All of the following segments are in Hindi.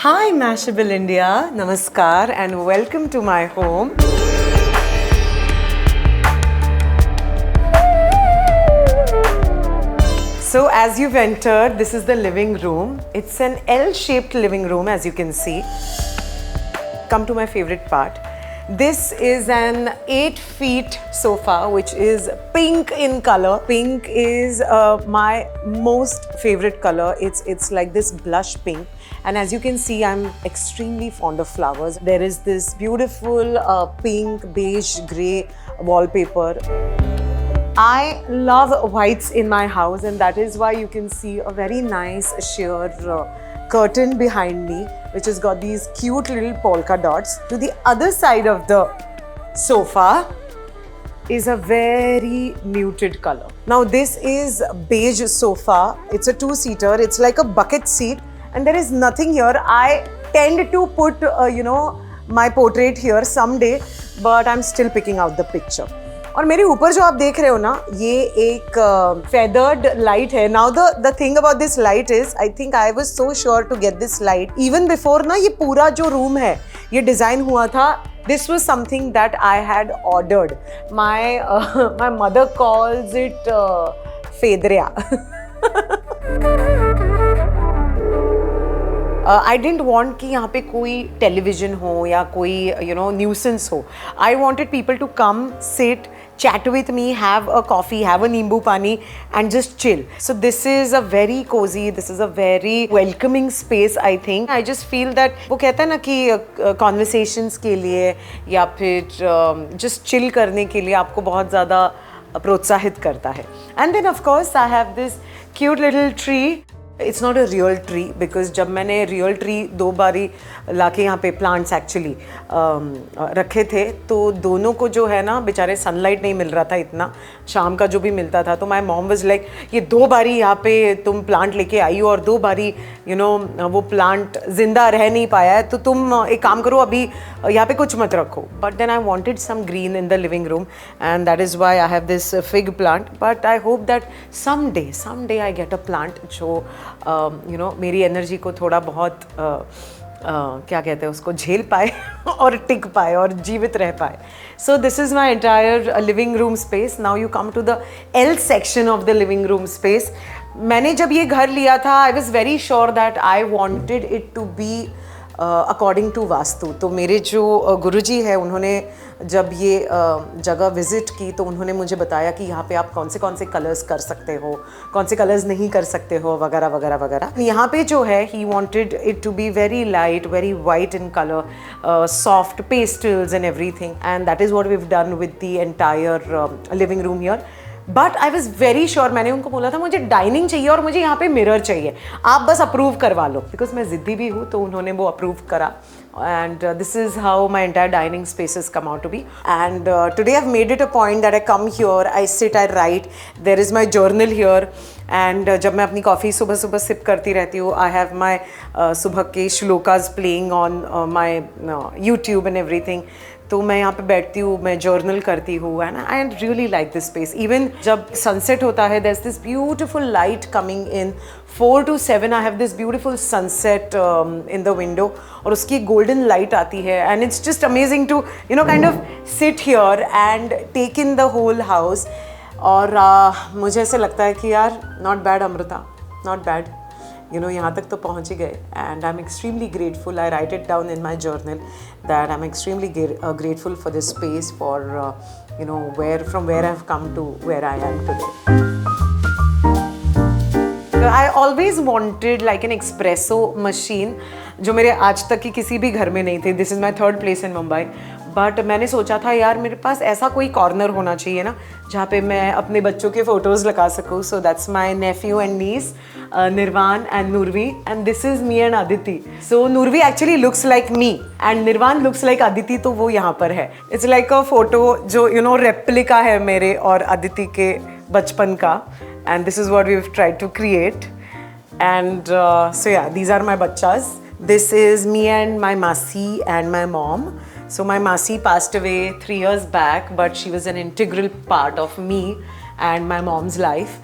Hi Mashable India, Namaskar and welcome to my home. So as you've entered, this is the living room. It's an L-shaped living room as you can see. Come to my favorite part. This is an 8-feet sofa which is pink in color. Pink is my most favorite color. It's like this blush pink. And as you can see, I'm extremely fond of flowers. There is this beautiful pink, beige, grey wallpaper. I love whites in my house, and that is why you can see a very nice sheer curtain behind me, which has got these cute little polka dots. To the other side of the sofa is a very muted color. Now this is beige sofa. It's a 2-seater. It's like a bucket seat, and there is nothing here. I tend to put my portrait here someday, but I'm still picking out the picture. और मेरे ऊपर जो आप देख रहे हो ना, ये एक feathered light है. Now the thing about this light is, I think I was so sure to get this light even before ना ये पूरा जो room है, ये design हुआ था. This was something that I had ordered. My mother calls it Fedria. I didn't want कि यहाँ पे कोई television हो या कोई nuisance हो. I wanted people to come, sit, chat with me, have a coffee, have a nimbu pani and just chill. So this is a very cozy, this is a very welcoming space I think. I just feel that वो कहता है ना कि conversations के लिए या फिर just chill करने के लिए आपको बहुत ज़्यादा प्रोत्साहित करता है. And then of course I have this cute little tree. It's not a real tree because जब मैंने real tree 2 बारी लाके यहाँ पे plants actually रखे थे, तो दोनों को जो है ना बेचारे sunlight नहीं मिल रहा था इतना, शाम का जो भी मिलता था. तो my mom was like, ये 2 बारी यहाँ पे तुम plant लेके आई हो और 2 बारी वो plant जिंदा रह नहीं पाया है, तो तुम एक काम करो अभी यहाँ पे कुछ मत रखो. But then I wanted some green in the living room and that is why I have this fig plant. But I hope that someday I get a plant जो मेरी एनर्जी को थोड़ा बहुत क्या कहते हैं उसको झेल पाए और टिक पाए और जीवित रह पाए. So this is my entire living room space. Now you come to the L section of the living room space. मैंने जब ये घर लिया था, I was very sure that I wanted it to be according to Vastu. तो मेरे जो गुरुजी है, उन्होंने जब ये जगह विज़िट की तो उन्होंने मुझे बताया कि यहाँ पे आप कौन से कलर्स कर सकते हो, कौन से कलर्स नहीं कर सकते हो, वगैरह वगैरह वगैरह. यहाँ पे जो है, he wanted it to be very light, very white in colour, soft pastels and everything, and that is what we have done with the entire living room here. But I was very sure, मैंने उनको बोला था मुझे डाइनिंग चाहिए और मुझे यहाँ पे मिरर चाहिए, आप बस अप्रूव करवा लो, बिकॉज मैं ज़िद्दी भी हूँ. तो उन्होंने वो अप्रूव करा. And this is how my entire dining spaces come out to be. And today I've made it a point that I come here, I sit, I write. There is my journal here. And जब मैं अपनी कॉफ़ी सुबह सिप करती रहती हूँ, I have my सुबह के shlokas playing on my YouTube and everything. तो मैं यहाँ पे बैठती हूँ, मैं जर्नल करती हूँ, and I really like this space. Even जब सनसेट होता है, there is this beautiful light coming in. 4 to 7 I have this beautiful sunset in the window, और उसकी गोल्डन लाइट आती है, and it's just amazing to kind of sit here and take in the whole house. और मुझे ऐसे लगता है कि यार not bad Amrita, not bad. यहाँ तक तो पहुँच ही गए, and I am extremely grateful. I right it down in my journal that I'm extremely grateful for this space, for from where I've come to where I am today. I always wanted like an espresso machine, जो मेरे आज तक की किसी भी घर में नहीं थे. This is my 3rd place in Mumbai. But मैंने सोचा था यार मेरे पास ऐसा कोई कॉर्नर होना चाहिए ना जहाँ पे मैं अपने बच्चों के फ़ोटोज़ लगा सकूँ. So that's my nephew and niece, Nirvaan and Noorvi, and this is me and Aditi. So Noorvi actually looks like me and Nirvaan looks like Aditi, तो वो यहाँ पर है. इट्स लाइक अ फोटो जो रेप्लिका है मेरे और अदिति के बचपन का, and this is what we have tried to create. And so yeah, these are my बच्चास. This is me and my Masi and my mom. So my Masi passed away 3 years back, but she was an integral part of me and my mom's life.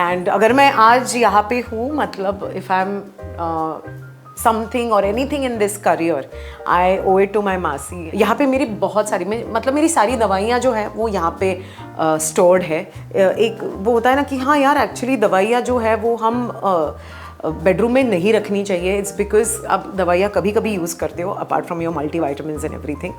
And अगर मैं आज यहाँ पे हूँ, मतलब if I'm something or anything in this career, I owe it to my मासी. यहाँ पे मेरी बहुत सारी मतलब मेरी सारी दवाइयाँ जो है वो यहाँ पे stored है. एक वो होता है ना कि हाँ यार एक्चुअली दवाइयाँ जो है वो हम बेडरूम में नहीं रखनी चाहिए. इट्स बिकॉज आप दवाइयाँ कभी कभी यूज़ करते हो apart from your multivitamins and everything.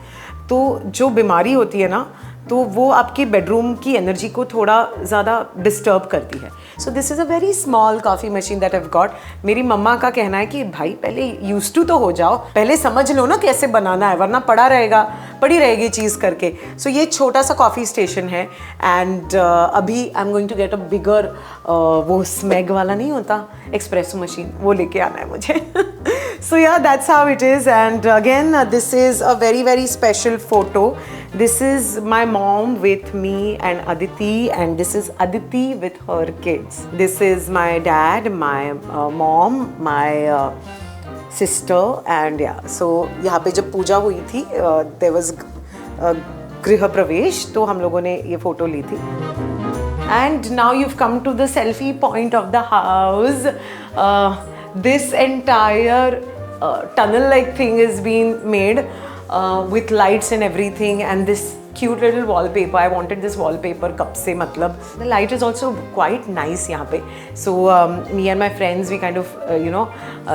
तो जो बीमारी होती है ना तो वो आपके बेडरूम की एनर्जी को थोड़ा ज़्यादा डिस्टर्ब करती है. सो this is a very small coffee machine that have got. मेरी मम्मा का कहना है कि भाई पहले यूज टू तो हो जाओ, पहले समझ लो ना कैसे बनाना है, वरना पड़ी रहेगी चीज़ करके. सो ये छोटा सा कॉफ़ी स्टेशन है. एंड अभी I am going to get a bigger वो स्मैग वाला नहीं होता एक्सप्रेसो मशीन, वो लेके आना है मुझे. So yeah, that's how it is. And again, this is a very, very special photo. This is my mom with me and Aditi, and this is Aditi with her kids. This is my dad, my mom, my sister, and yeah. So यहाँ पे जब पूजा हुई थी, there was गृह प्रवेश, तो हम लोगों ने ये फोटो ली थी. And now you've come to the selfie point of the house. This entire tunnel-like thing is being made with lights and everything, and this cute little wallpaper. I wanted this wallpaper कब से, मतलब the light is also quite nice यहाँ पे. So me and my friends, we kind of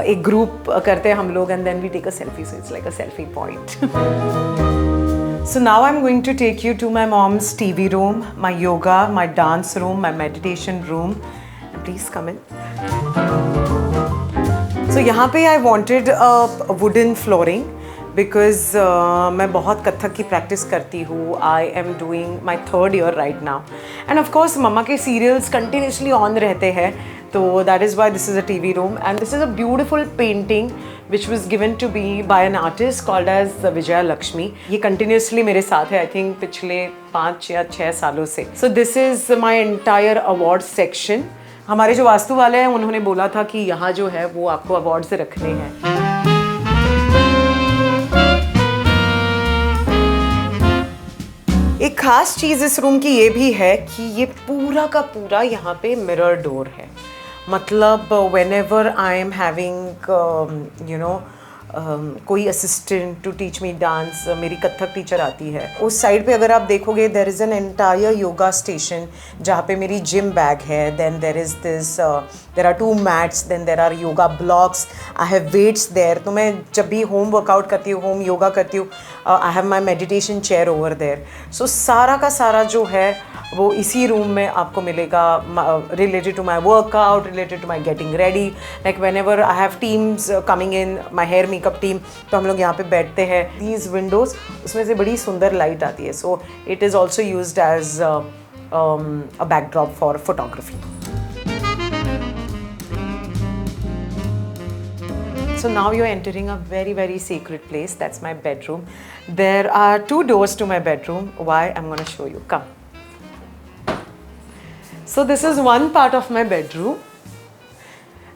एक group करते हैं हम लोग, and then we take a selfie. So it's like a selfie point. So now I'm going to take you to my mom's TV room, my yoga, my dance room, my meditation room. And please come in. So यहाँ पे I wanted a wooden flooring because मैं बहुत कथक की प्रैक्टिस करती हूँ. I am doing my 3rd year right now. And of course मम्मा के serials continuously on रहते हैं. So that is why this is a TV room. And this is a beautiful painting which was given to me by an artist called as Vijaya Lakshmi. ये continuously मेरे साथ है I think पिछले 5 या 6 सालों से. So this is my entire award section. हमारे जो वास्तु वाले हैं उन्होंने बोला था कि यहाँ जो है वो आपको अवार्ड्स रखने हैं. एक खास चीज़ इस रूम की ये भी है कि ये पूरा का पूरा यहाँ पे मिरर डोर है. मतलब whenever I am having कोई assistant to teach me dance, मेरी कथक टीचर आती है, उस साइड पे अगर आप देखोगे there is an entire yoga station जहाँ पे मेरी जिम बैग है. Then there is this, there are 2 mats, then there are yoga blocks, I have weights there. तो मैं जब भी होम वर्कआउट करती हूँ, होम योगा करती हूँ, I have my meditation chair over there. So सारा का सारा जो है वो इसी रूम में आपको मिलेगा. Related to my workout, related to my getting ready, like whenever I have teams coming in, my hair makeup team, तो हम लोग यहाँ पे बैठते हैं. दीज विंडोज़, उसमें से बड़ी सुंदर लाइट आती है. So it is also used as a backdrop for photography. So now you're entering a very, very sacred place. That's my bedroom. There are 2 doors to my bedroom. Why? I'm going to show you. Come. So this is one part of my bedroom.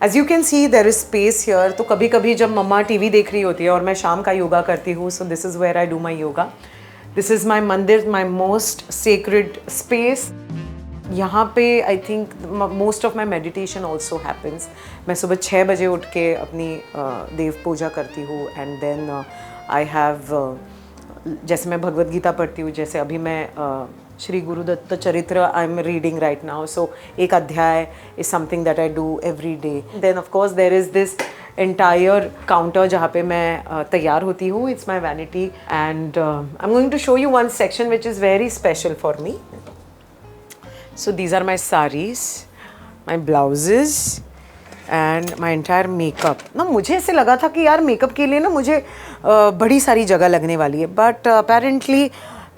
As you can see, there is space here. तो कभी कभी जब मम्मा टीवी देख रही होती है और मैं शाम का योगा करती हूँ, so this is where I do my yoga. This is my मंदिर, my most sacred space. यहाँ पे I think most of my meditation also happens. मैं सुबह 6 बजे उठ के अपनी देव पूजा करती हूँ. एंड देन आई हैव, जैसे मैं भगवद गीता पढ़ती हूँ, जैसे अभी मैं Shri Gurudatta Charitra I am reading right now. So एक अध्याय is something that I do every day. Then of course there is this entire counter जहाँ पे मैं तैयार होती हूँ. It's my vanity. And I am going to show you one section which is very special for me. So these are my saris, my blouses and my entire makeup. ना मुझे ऐसे लगा था कि यार मेकअप के लिए ना मुझे बड़ी सारी जगह लगने वाली है, but apparently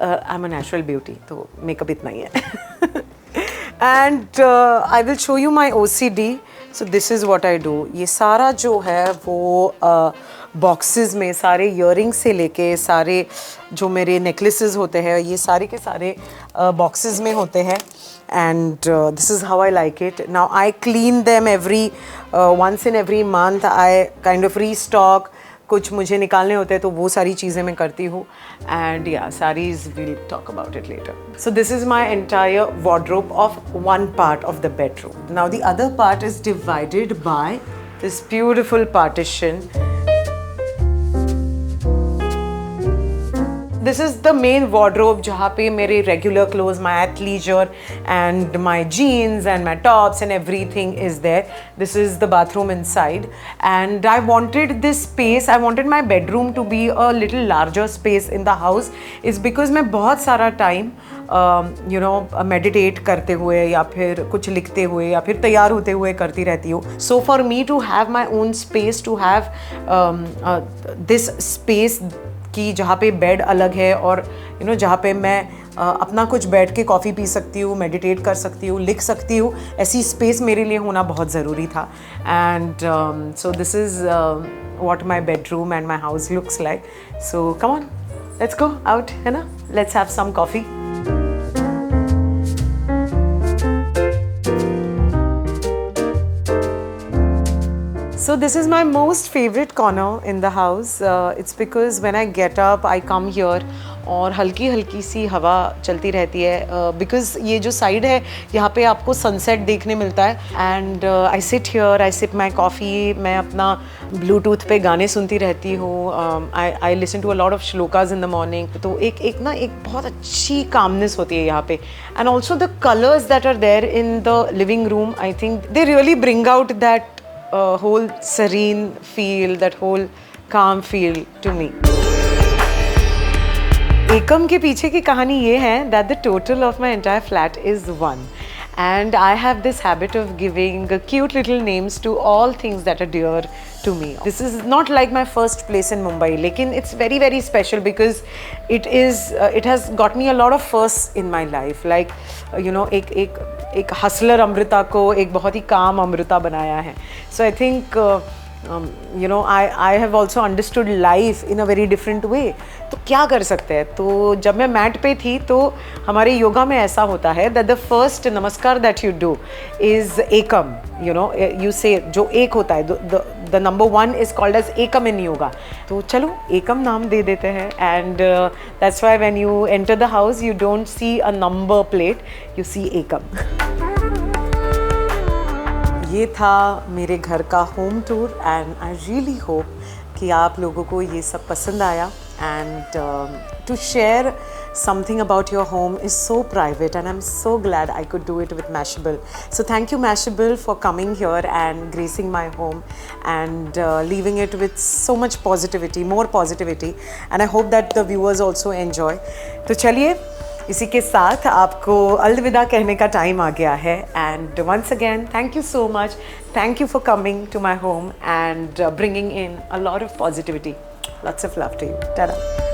I am a natural beauty, तो मेकअप इतना ही है. And I will show you my OCD. So this is what I do. ये सारा जो है वो बॉक्सेस में सारे ईयरिंग्स से लेके सारे जो मेरे नेकलेसेस होते हैं, ये सारे के सारे बॉक्सेस में होते हैं. And this is how I like it. Now I clean them once in every month. I kind of restock. कुछ मुझे निकालने होते हैं तो वो सारी चीज़ें मैं करती हूँ. And yeah, sarees, we'll talk about it later. So this is my entire wardrobe of one part of the bedroom. Now the other part is divided by this beautiful partition. This is the main wardrobe जहाँ पे मेरे regular clothes, my athleisure and my jeans and my tops and everything is there. This is the bathroom inside, and I wanted this space. I wanted my bedroom to be a little larger space in the house, is because मैं बहुत सारा time meditate करते हुए या फिर कुछ लिखते हुए या फिर तैयार होते हुए करती रहती हूँ. So for me to have my own space, to have this space कि जहाँ पे बेड अलग है और जहाँ पे मैं अपना कुछ बैठ के कॉफ़ी पी सकती हूँ, मेडिटेट कर सकती हूँ, लिख सकती हूँ, ऐसी स्पेस मेरे लिए होना बहुत ज़रूरी था. And so this is what my bedroom and my house looks like. So come on, let's go out, है ना, let's have some coffee. So this is my most favorite corner in the house. It's because when I get up, I come here और हल्की हल्की सी हवा चलती रहती है. Because ये जो साइड है यहाँ पे आपको सनसेट देखने मिलता है. And I sit here, I sip my coffee. मैं अपना ब्लूटूथ पे गाने सुनती रहती हूँ. I listen to a lot of shlokas in the morning. तो एक बहुत अच्छी calmness होती है यहाँ पे. And also the colors that are there in the living room, I think they really bring out that whole serene feel, that whole calm feel to me. एकम के पीछे की कहानी ये है that the total of my entire flat is 1, and I have this habit of giving cute little names to all things that are dear to me. This is not like my first place in Mumbai, लेकिन it's very very special because it has got me a lot of firsts in my life. Like एक हसलर अमृता को एक बहुत ही काम अमृता बनाया है. So I think I have also understood life in a very different way. तो क्या कर सकते हैं. तो जब मैं मैट पे थी तो हमारे योगा में ऐसा होता है that the first नमस्कार that you do is Ekam. You say जो एक होता है, the number 1 is called as Ekam in yoga. तो चलो एकम नाम दे देते हैं. And that's why when you enter the house you don't see a number plate, you see एकम. ये था मेरे घर का home tour and I really hope कि आप लोगों को ये सब पसंद आया. And to share something about your home is so private, and I'm so glad I could do it with Mashable. So thank you Mashable for coming here and gracing my home and leaving it with so much positivity, more positivity, and I hope that the viewers also enjoy. तो चलिए इसी के साथ आपको अलविदा कहने का टाइम आ गया है. And once again thank you so much. Thank you for coming to my home and bringing in a lot of positivity. Lots of love to you. Ta-da.